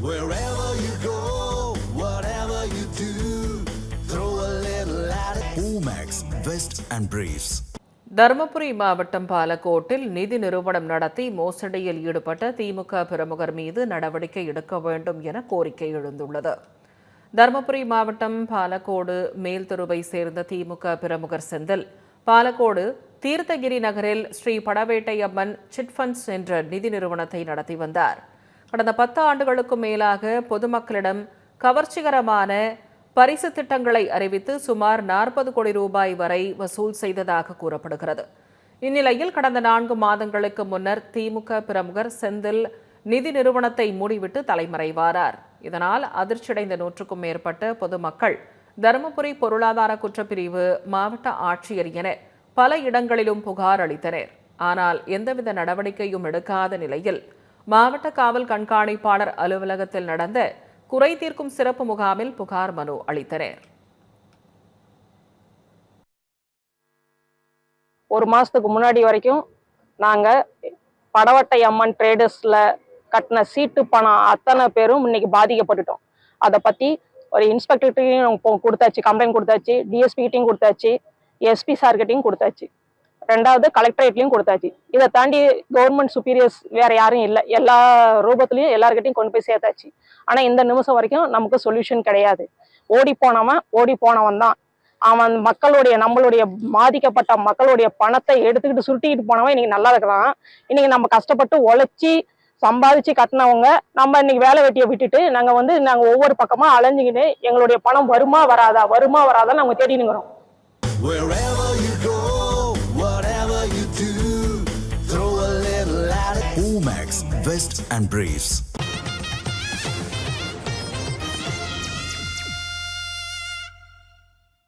Wherever you go, whatever you do, throw a little at it. Omax, Vest and Briefs. Dharmapuri மாவட்டம் பாலக்கோட்டில் நிதி நிறுவனம் நடத்தி மோசடியில் ஈடுபட்ட திமுக பிரமுகர் மீது நடவடிக்கை எடுக்க வேண்டும் என கோரிக்கை எழுந்துள்ளது. தருமபுரி மாவட்டம் பாலக்கோடு மேல்தெருவை சேர்ந்த திமுக பிரமுகர் செந்தில் பாலக்கோடு தீர்த்தகிரி நகரில் ஸ்ரீ படவேட்டையம்மன் சிட்ஃபண்ட்ஸ் என்ற நிதி நிறுவனத்தை நடத்தி வந்தார். கடந்த 10 ஆண்டுகளுக்கும் மேலாக பொதுமக்களிடம் கவர்ச்சிகரமான பரிசு திட்டங்களை அறிவித்து சுமார் 40 கோடி ரூபாய் வரை வசூல் செய்ததாக கூறப்படுகிறது. இந்நிலையில் கடந்த 4 மாதங்களுக்கு முன்னர் திமுக பிரமுகர் செந்தில் நிதி நிறுவனத்தை மூடிவிட்டு தலைமறைவானார். இதனால் அதிர்ச்சியடைந்த 100க்கும் மேற்பட்ட பொதுமக்கள் தருமபுரி பொருளாதார குற்றப்பிரிவு மாவட்ட ஆட்சியர் என பல இடங்களிலும் புகார் அளித்தனர். ஆனால் எந்தவித நடவடிக்கையும் எடுக்காத நிலையில் மாவட்ட காவல் கண்காணிப்பாளர் அலுவலகத்தில் நடந்த குறை தீர்க்கும் சிறப்பு முகாமில் புகார் மனு அளித்தனர். ஒரு மாசத்துக்கு முன்னாடி வரைக்கும் நாங்க படவட்டை அம்மன் ட்ரேடர்ஸ்ல கட்டின சீட்டு பணம் அத்தனை பேரும் இன்னைக்கு பாதிக்கப்பட்டுட்டோம். அதை பத்தி ஒரு இன்ஸ்பெக்டர்கிட்டையும் கொடுத்தாச்சு, கம்ப்ளைண்ட் கொடுத்தாச்சு, டிஎஸ்பிகிட்டையும் கொடுத்தாச்சு, எஸ்பி சார்கிட்டையும் கொடுத்தாச்சு, 2வது கலெக்டரேட்லையும் கொடுத்தாச்சு. இதை தாண்டி கவர்மெண்ட் சுப்பீரியர்ஸ் வேற யாரும் இல்லை. எல்லா ரூபத்திலையும் எல்லார்கிட்டையும் கொண்டு போய் சேர்த்தாச்சு. ஆனா இந்த நிமிஷம் வரைக்கும் நமக்கு சொல்யூஷன் கிடையாது. ஓடி போனவன் தான் அவன். நம்மளுடைய பாதிக்கப்பட்ட மக்களுடைய பணத்தை எடுத்துக்கிட்டு சுருட்டிக்கிட்டு போனவன் இன்னைக்கு நல்லா இருக்கிறான். இன்னைக்கு நம்ம கஷ்டப்பட்டு உழைச்சி சம்பாதிச்சு கட்டினவங்க நம்ம இன்னைக்கு வேலை வெட்டியை விட்டுட்டு நாங்க ஒவ்வொரு பக்கமா அலைஞ்சுக்கிட்டு எங்களுடைய பணம் வருமா வராதா நாங்க தேடினுங்கிறோம். Omax, Vest and Briefs.